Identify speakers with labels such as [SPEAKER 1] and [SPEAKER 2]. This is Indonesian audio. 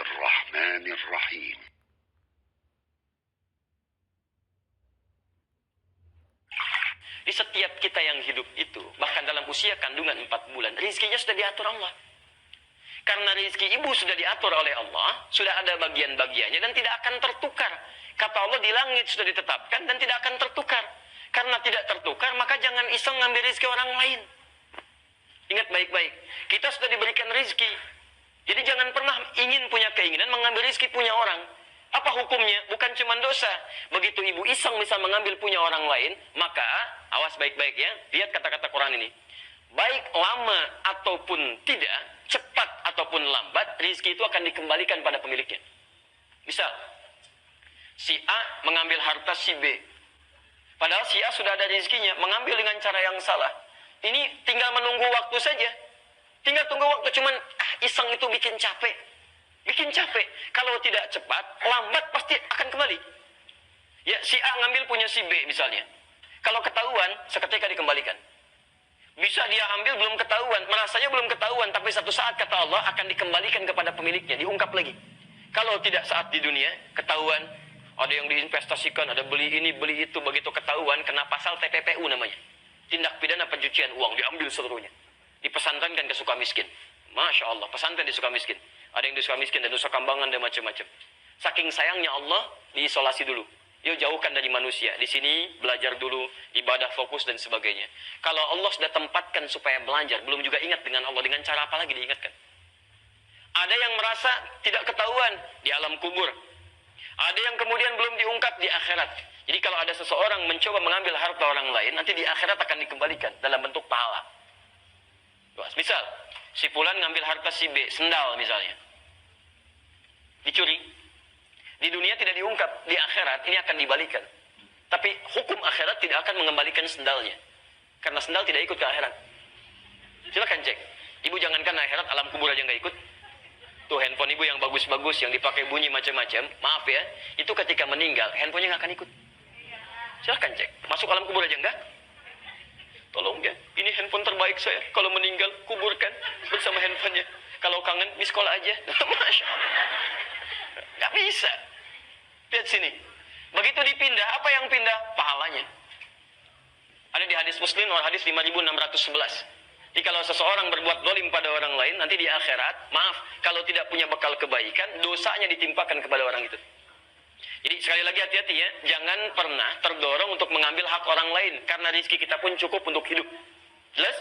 [SPEAKER 1] الرحمن الرحيم.
[SPEAKER 2] Di setiap kita yang hidup itu, bahkan dalam usia kandungan 4 bulan, rizkinya sudah diatur Allah. Karena rizki ibu sudah diatur oleh Allah, sudah ada bagian-bagiannya dan tidak akan tertukar. Kata Allah di langit sudah ditetapkan dan tidak akan tertukar. Karena tidak tertukar, maka jangan iseng ngambil rizki orang lain. Ingat baik-baik, kita sudah diberikan rizki. Jadi jangan pernah ingin punya keinginan mengambil rizki punya orang. Apa hukumnya? Bukan cuma dosa. Begitu ibu iseng bisa mengambil punya orang lain, maka awas baik-baik ya. Lihat kata-kata Quran ini. Baik lama ataupun tidak, cepat ataupun lambat, rizki itu akan dikembalikan pada pemiliknya. Misal, si A mengambil harta si B. Padahal si A sudah ada rizkinya, mengambil dengan cara yang salah. Ini tinggal menunggu waktu saja. Tinggal tunggu waktu, cuman iseng itu bikin capek. Bikin capek. Kalau tidak cepat, lambat pasti akan kembali. Ya, si A ngambil punya si B misalnya. Kalau ketahuan, seketika dikembalikan. Bisa dia ambil belum ketahuan, merasanya belum ketahuan, tapi satu saat kata Allah akan dikembalikan kepada pemiliknya, diungkap lagi. Kalau tidak saat di dunia, ketahuan, ada yang diinvestasikan, ada beli ini, beli itu, begitu ketahuan, kena pasal TPPU namanya. Tindak pidana pencucian uang, diambil seluruhnya. Dipesantrenkan ke Sukamiskin. Masya Allah, pesantren di Sukamiskin. Ada yang di Sukamiskin dan Nusa Kambangan dan macam-macam. Saking sayangnya Allah, diisolasi dulu. Yuk jauhkan dari manusia. Di sini belajar dulu, ibadah fokus dan sebagainya. Kalau Allah sudah tempatkan supaya belajar, belum juga ingat dengan Allah, dengan cara apa lagi diingatkan? Ada yang merasa tidak ketahuan di alam kubur. Ada yang kemudian belum diungkap di akhirat. Jadi kalau ada seseorang mencoba mengambil harta orang lain, nanti di akhirat akan dikembalikan dalam bentuk pahala. Misal, si Fulan ngambil harta si B, sendal misalnya. Dicuri. Di dunia tidak diungkap, di akhirat ini akan dibalikan. Tapi hukum akhirat tidak akan mengembalikan sendalnya. Karena sendal tidak ikut ke akhirat. Silakan cek. Ibu jangankan akhirat, alam kubur aja nggak ikut. Tuh handphone ibu yang bagus-bagus, yang dipakai bunyi macam-macam, maaf ya, itu ketika meninggal, handphonenya nggak akan ikut. Silakan cek. Masuk alam kubur aja enggak? Tolong ya, ini handphone terbaik saya. Kalau meninggal, kuburkan bersama handphonenya. Kalau kangen, miss call aja. Masya Allah. Nggak bisa. Lihat sini. Begitu dipindah, apa yang pindah? Pahalanya. Ada di hadis Muslim, hadis 5611. Jadi kalau seseorang berbuat dolim pada orang lain, nanti di akhirat, maaf, kalau tidak punya bekal kebaikan, dosanya ditimpakan kepada orang itu. Jadi sekali lagi hati-hati ya, jangan pernah terdorong untuk mengambil hak orang lain, karena rezeki kita pun cukup untuk hidup. Jelas?